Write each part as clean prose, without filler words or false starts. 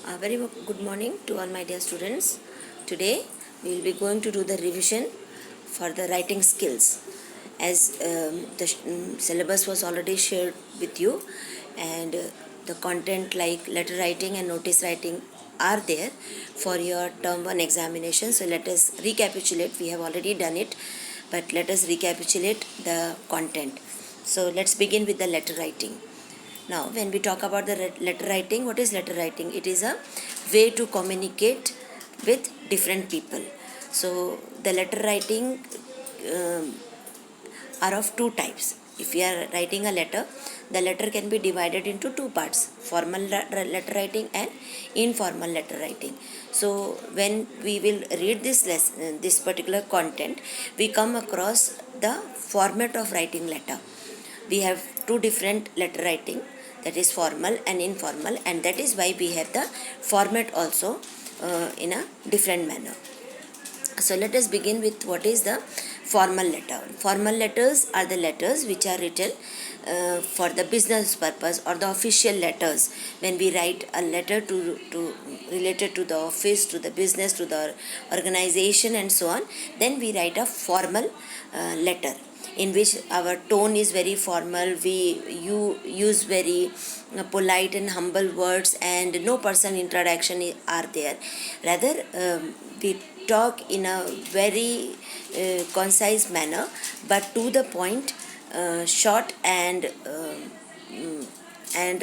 A very good morning to all my dear students. Today we will be going to do the revision for the writing skills as the syllabus was already shared with you, and the content like letter writing and notice writing are there for your term 1 examination. So let us recapitulate. We have already done it, but let us recapitulate the content. So let's begin with the letter writing. Now, when we talk about the letter writing, what is letter writing? It is a way to communicate with different people. So, the letter writing um are of two types. If we are writing a letter, the letter can be divided into two parts: formal letter writing and informal letter writing. So, when we will read this lesson, this particular content, we come across the format of writing letter. We have two different letter writing, that is formal and informal, and that is why we have the format also in a different manner. So let us begin with what is the formal letter. Formal letters are the letters which are written for the business purpose, or the official letters. When we write a letter to related to the office, to the business, to the organization and so on, then we write a formal letter in which our tone is very formal. You use very polite and humble words, and no personal introduction are there. Rather, we talk in a very concise manner, but to the point, short and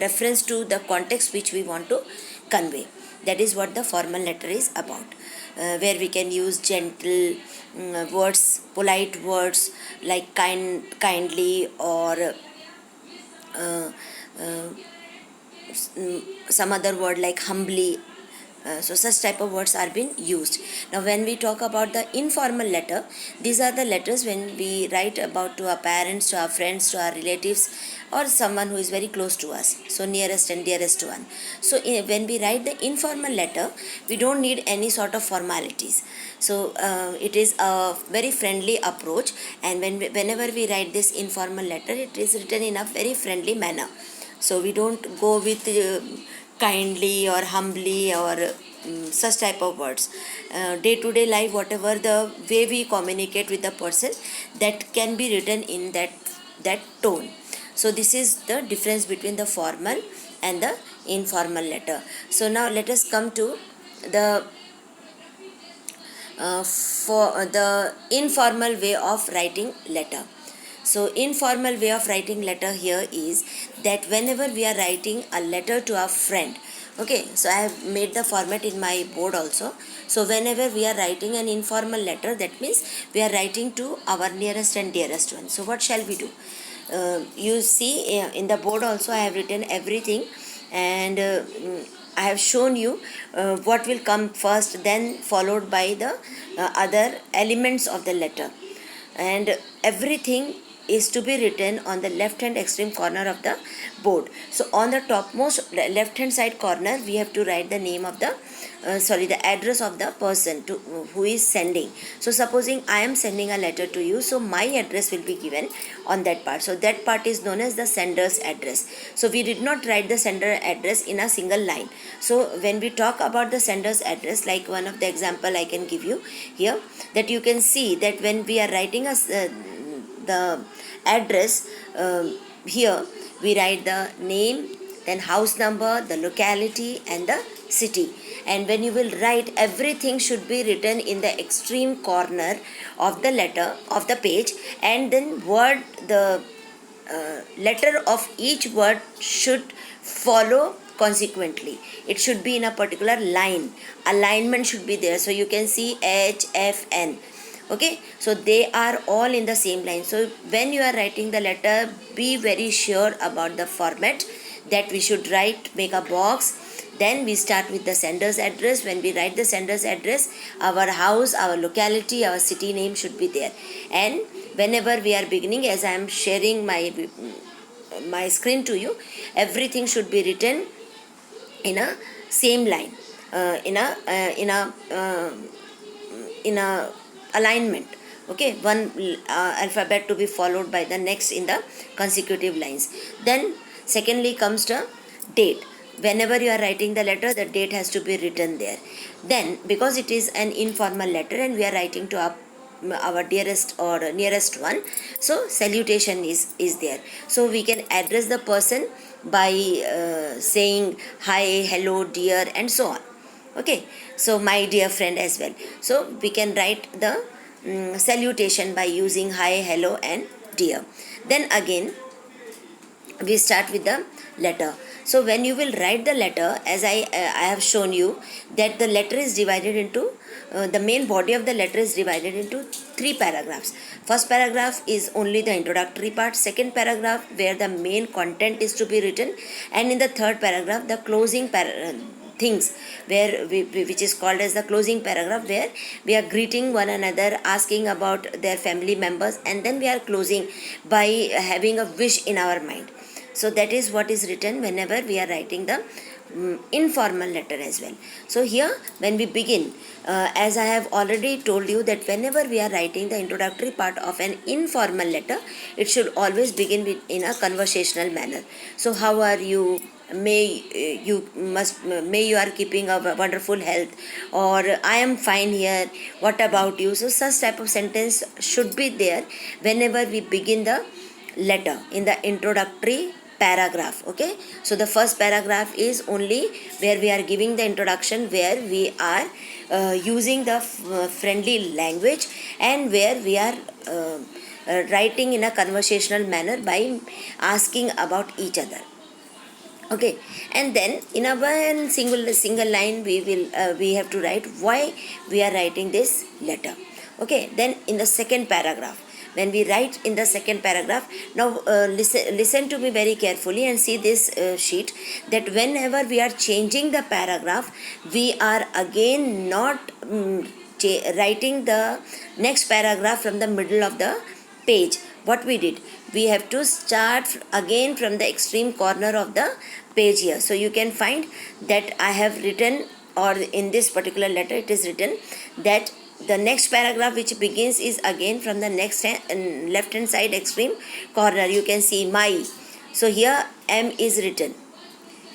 reference to the context which we want to convey. That is what the formal letter is about, where we can use gentle words, polite words like kindly, or uh, uh, some other word like humbly. So such type of words are being used. Now when we talk about the informal letter, these are the letters when we write about to our parents, to our friends, to our relatives, or someone who is very close to us, so nearest and dearest one. So when we write the informal letter, we don't need any sort of formalities. So it is a very friendly approach, and whenever we write this informal letter, it is written in a very friendly manner. So we don't go with kindly or humbly or such type of words. Day to day life, whatever the way we communicate with the person, that can be written in that tone. So this is the difference between the formal and the informal letter. So now let us come to the for the informal way of writing letter. So informal way of writing letter here is that whenever we are writing a letter to a friend, okay, so I have made the format in my board also. So whenever we are writing an informal letter, that means we are writing to our nearest and dearest one. So what shall we do? You see in the board also I have written everything, and I have shown you what will come first, then followed by the other elements of the letter, and everything is to be written on the left hand extreme corner of the board. So on the topmost left hand side corner, we have to write the name of the the address of the person to who is sending. So supposing I am sending a letter to you, so my address will be given on that part. So that part is known as the sender's address. So we did not write the sender address in a single line. So when we talk about the sender's address, like one of the example I can give you here, that you can see that when we are writing the address, here we write the name, then house number, the locality and the city. And when you will write, everything should be written in the extreme corner of the letter of the page, and then word the letter of each word should follow consequently. It should be in a particular line. Alignment should be there. So you can see H, F, N. Okay, so they are all in the same line. So when you are writing the letter, be very sure about the format that we should write. Make a box, then we start with the sender's address. When we write the sender's address, our house, our locality, our city name should be there. And whenever we are beginning, as I am sharing my screen to you, everything should be written in a same line, in a alignment. Okay, one alphabet to be followed by the next in the consecutive lines. Then secondly comes the date. whenever you are writing the letter, the date has to be written there. Then, because it is an informal letter and we are writing to our dearest or nearest one, so salutation is there. So we can address the person by saying hi, hello, dear, and so on. Okay, so my dear friend as well. So we can write the salutation by using hi, hello, and dear. Then again, we start with the letter. So when you will write the letter, as I have shown you that the letter is divided into the main body of the letter is divided into three paragraphs. First paragraph is only the introductory part, second paragraph where the main content is to be written, and in the third paragraph the closing things where which is called as the closing paragraph, where we are greeting one another, asking about their family members, and then we are closing by having a wish in our mind. So that is what is written whenever we are writing the informal letter as well. So here when we begin, as I have already told you that whenever we are writing the introductory part of an informal letter, it should always begin with in a conversational manner. So how are you? May you are keeping a wonderful health, or I am fine here, what about you? So such type of sentence should be there whenever we begin the letter in the introductory paragraph. Okay, so the first paragraph is only where we are giving the introduction, where we are using the friendly language, and where we are writing in a conversational manner by asking about each other. Okay, and then in a one single line we have to write why we are writing this letter. Okay, then in the second paragraph, when we write in the second paragraph, now listen to me very carefully and see this sheet, that whenever we are changing the paragraph, we are again not writing the next paragraph from the middle of the page. What we did, we have to start again from the extreme corner of the page here. So you can find that I have written, or in this particular letter it is written that the next paragraph which begins is again from the next left hand side extreme corner. You can see my. So here M is written,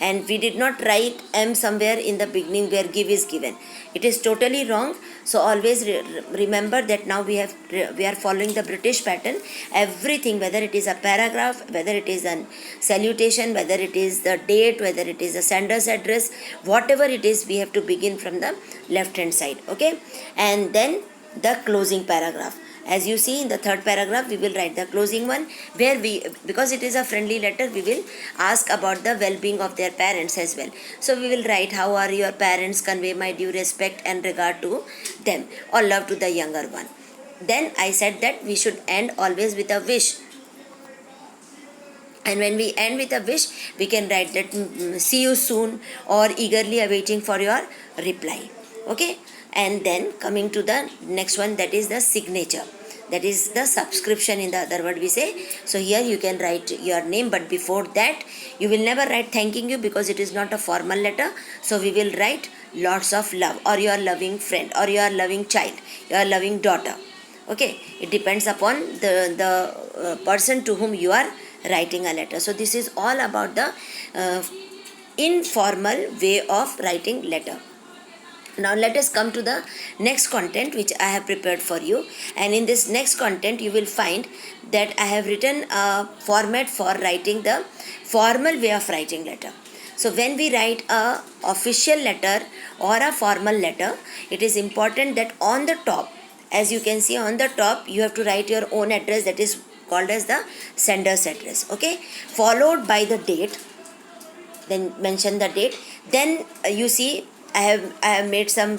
and we did not write M somewhere in the beginning where give is given. It is totally wrong. So always remember that now we are following the British pattern. Everything, whether it is a paragraph, whether it is a salutation, whether it is the date, whether it is a sender's address, whatever it is, we have to begin from the left hand side. Okay, and then the closing paragraph. As you see in the third paragraph, we will write the closing one, where because it is a friendly letter, we will ask about the well-being of their parents as well. So we will write, how are your parents, convey my due respect and regard to them, or love to the younger one. Then I said that we should end always with a wish. And when we end with a wish, we can write that see you soon, or eagerly awaiting for your reply. Okay, and then coming to the next one, that is the signature, that is the subscription, in the other word we say. So here you can write your name, but before that you will never write thanking you, because it is not a formal letter. So we will write lots of love, or your loving friend, or your loving child, your loving daughter. Okay, it depends upon the person to whom you are writing a letter. So this is all about the informal way of writing letter. Now let us come to the next content which I have prepared for you, and in this next content you will find that I have written a format for writing the formal way of writing letter. So when we write a official letter or a formal letter, it is important that on the top, as you can see on the top, you have to write your own address, that is called as the sender's address. Okay, followed by the date, then mention the date. Then you see I have made some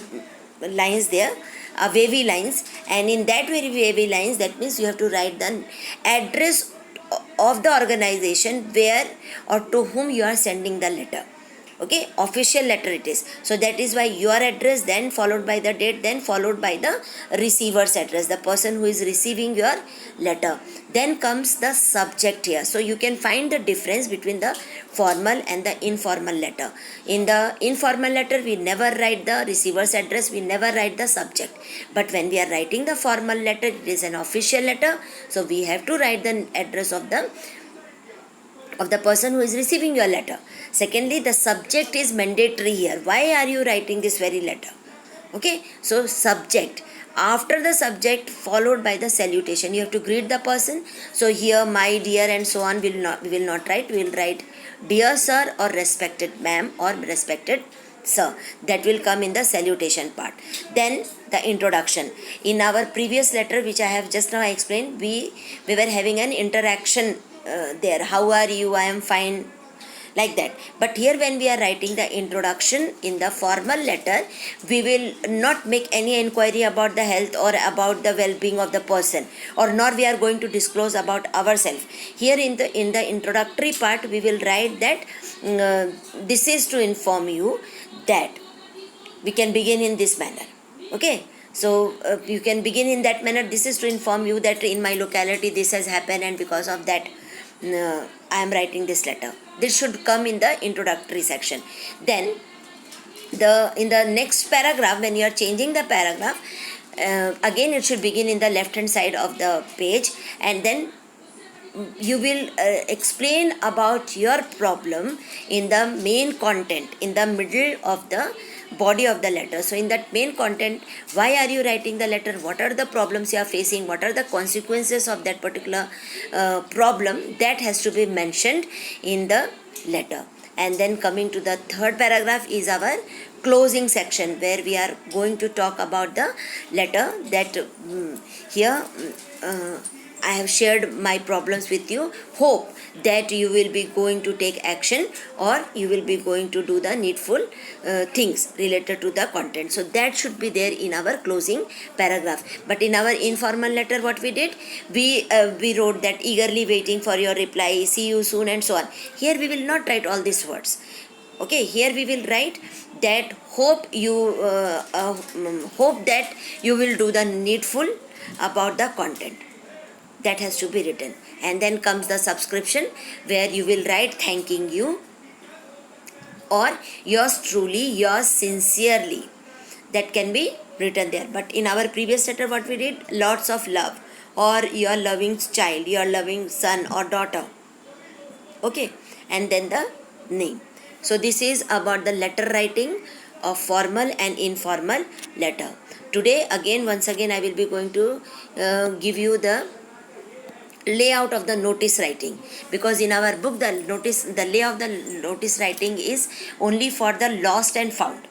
lines there, wavy lines, and in that very wavy lines, that means you have to write the address of the organization where or to whom you are sending the letter. Okay, official letter it is. So that is why your address, then followed by the date, then followed by the receiver's address, the person who is receiving your letter. Then comes the subject here. So you can find the difference between the formal and the informal letter. In the informal letter, we never write the receiver's address, we never write the subject. But when we are writing the formal letter, it is an official letter, so we have to write the address of the of the person who is receiving your letter. Secondly, the subject is mandatory here. Why are you writing this very letter? Okay, so subject. After the subject, followed by the salutation, you have to greet the person. So here, my dear and so on, we will not write. We will write dear sir or respected ma'am or respected sir. That will come in the salutation part. Then the introduction. In our previous letter, which I have just now explained, we were having an interaction there. How are you? I am fine, like that. But here when we are writing the introduction in the formal letter, we will not make any inquiry about the health or about the well-being of the person, or nor we are going to disclose about ourselves. Here in the introductory part, we will write that this is to inform you that we can begin in this manner. Okay, so you can begin in that manner. This is to inform you that in my locality this has happened, and because of that I am writing this letter. This should come in the introductory section. Then in the next paragraph, when you are changing the paragraph, again it should begin in the left hand side of the page, and then you will explain about your problem in the main content, in the middle of the body of the letter. So in that main content, why are you writing the letter, what are the problems you are facing, what are the consequences of that particular problem, that has to be mentioned in the letter. And then coming to the third paragraph is our closing section, where we are going to talk about the letter, that here I have shared my problems with you. Hope that you will be going to take action, or you will be going to do the needful things related to the content. So that should be there in our closing paragraph. But in our informal letter, what we did, we wrote that eagerly waiting for your reply, see you soon, and so on. Here we will not write all these words. Okay, here we will write that hope that you will do the needful about the content. That has to be written. And then comes the subscription, where you will write thanking you, or yours truly, yours sincerely. That can be written there. But in our previous letter, what we did, lots of love, or your loving child, your loving son or daughter. Okay, and then the name. So this is about the letter writing of formal and informal letter. Today once again I will be going to give you the layout of the notice writing, because in our book the layout of the notice writing is only for the lost and found.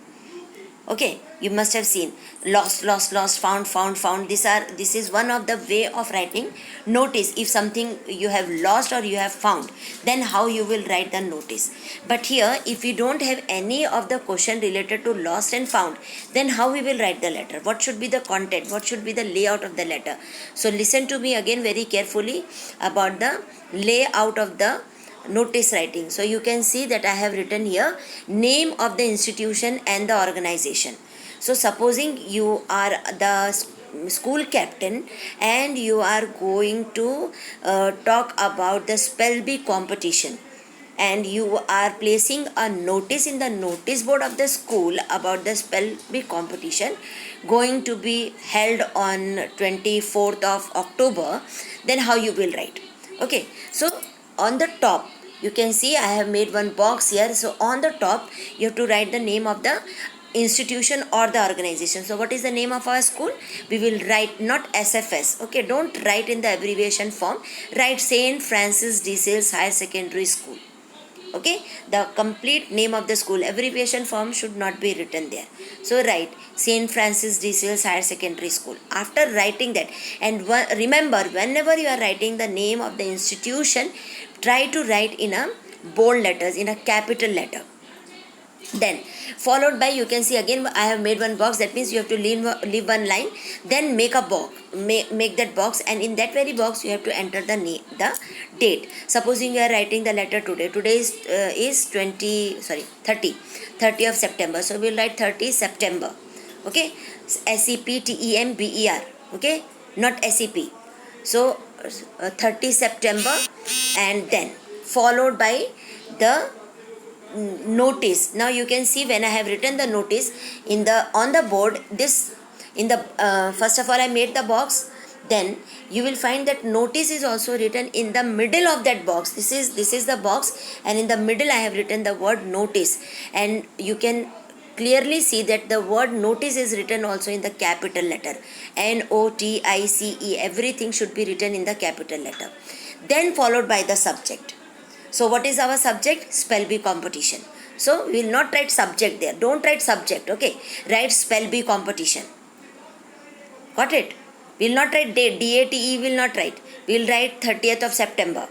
Okay, you must have seen lost, found. This is one of the way of writing notice. If something you have lost or you have found, then how you will write the notice. But here, if you don't have any of the question related to lost and found, then how we will write the letter? What should be the content? What should be the layout of the letter? So listen to me again very carefully about the layout of the notice writing. So you can see that I have written here name of the institution and the organization. So supposing you are the school captain and you are going to talk about the spell bee competition, and you are placing a notice in the notice board of the school about the spell bee competition going to be held on 24th of October, then how you will write? Okay, so on the top you can see I have made one box here. So on the top you have to write the name of the institution or the organization. So what is the name of our school? We will write not SFS. Okay, don't write in the abbreviation form. Write St. Francis de Sales Higher Secondary School. Okay, the complete name of the school. Abbreviation form should not be written there. So write St. Francis de Sales Higher Secondary School. After writing that, and remember, whenever you are writing the name of the institution, try to write in a bold letters, in a capital letter. Then followed by, you can see again I have made one box. That means you have to leave one line, then make a box, make that box, and in that very box you have to enter the date. Supposing you are writing the letter today is 30 of September, so we will write 30 September. Okay, SEPTEMBER. Okay, not SEP. So 30 September, and then followed by the notice. Now you can see when I have written the notice on the board, this in the first of all I made the box, then you will find that notice is also written in the middle of that box. This is the box, and in the middle I have written the word notice, and you can clearly see that the word notice is written also in the capital letter. NOTICE, everything should be written in the capital letter. Then followed by the subject. So what is our subject? Spell bee competition. So we will not write subject there. Don't write subject, okay? Write spell bee competition. Got it? We will not write date. DATE will not write. We will write 30th of September.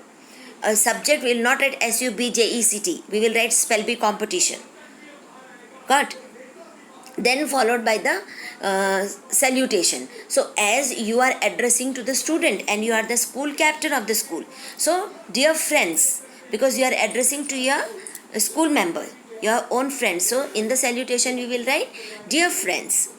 A subject we will not write SUBJECT. We will write spell bee competition. Got? Then followed by the salutation. So as you are addressing to the student and you are the school captain of the school, so dear friends, because you are addressing to your school member, your own friends, so in the salutation you will write dear friends.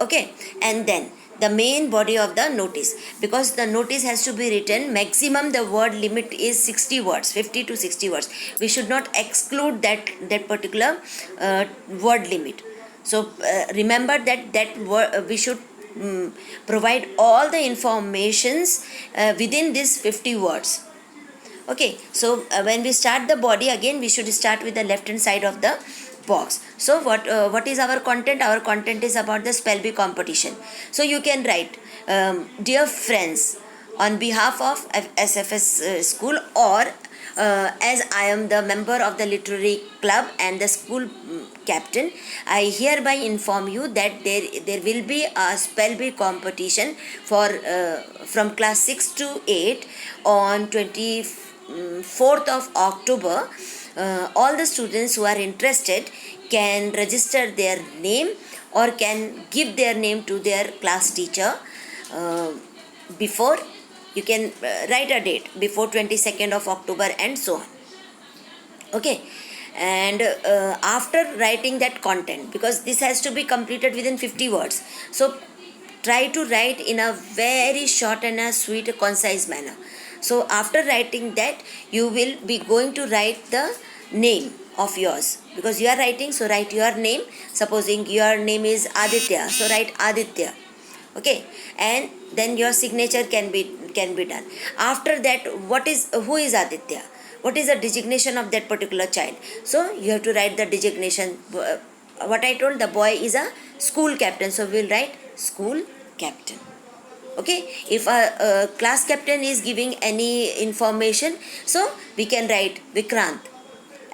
Okay, and then the main body of the notice, because the notice has to be written, maximum the word limit is 60 words, 50 to 60 words. We should not exclude that particular word limit. So remember that word, we should provide all the informations within this 50 words. Okay, so when we start the body, again we should start with the left hand side of the box. So what is our content? Our content is about the spell bee competition. So you can write, dear friends, on behalf of SFS school, or as I am the member of the literary club and the school captain, I hereby inform you that there will be a spell bee competition for from class 6 to 8 on 24th of October. All the students who are interested can register their name or can give their name to their class teacher before. You can write a date before 22nd of October and so on. Okay, and after writing that content, because this has to be completed within 50 words, so try to write in a very short and a sweet, concise manner. So after writing that, you will be going to write the name of yours, because you are writing, so write your name. Supposing your name is Aditya, so write Aditya. Okay, and then your signature can be done. After that, who is Aditya, what is the designation of that particular child? So you have to write the designation. What I told, the boy is a school captain, so we will write school captain. Okay, if a class captain is giving any information, so we can write Vikrant,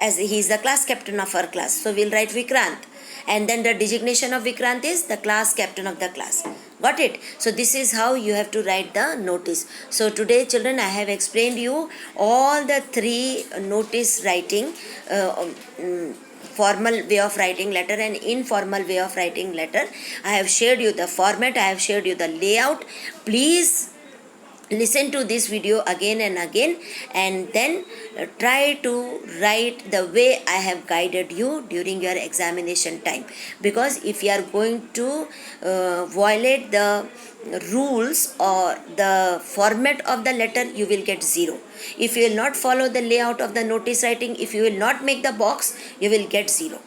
as he is the class captain of our class, so we'll write Vikrant, and then the designation of Vikrant is the class captain of the class. Got it? So this is how you have to write the notice. So today, children, I have explained you all the three notice writing, formal way of writing letter and informal way of writing letter. I have shared you the format, I have shared you the layout. Please listen to this video again and again, and then try to write the way I have guided you during your examination time. Because if you are going to violate the rules or the format of the letter, you will get 0. If you will not follow the layout of the notice writing, if you will not make the box, you will get 0.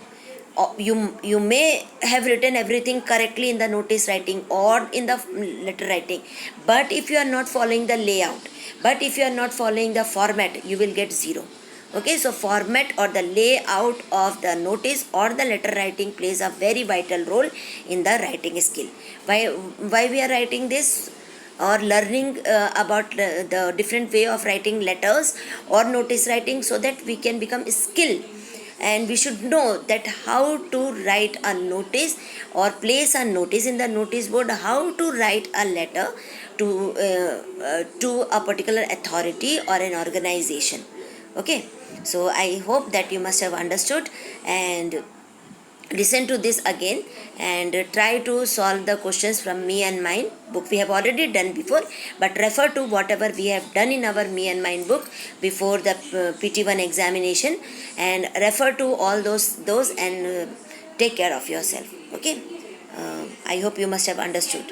You may have written everything correctly in the notice writing or in the letter writing, but if you are not following the layout, but if you are not following the format, you will get 0. Okay, so format or the layout of the notice or the letter writing plays a very vital role in the writing skill. Why we are writing this or learning about the different way of writing letters or notice writing, so that we can become skilled, and we should know that how to write a notice or place a notice in the notice board, how to write a letter to a particular authority or an organization. Okay, so I hope that you must have understood, and listen to this again and try to solve the questions from Me and Mine book. We have already done before, but refer to whatever we have done in our Me and Mine book before the PT1 examination, and refer to all those and take care of yourself. Okay, I hope you must have understood.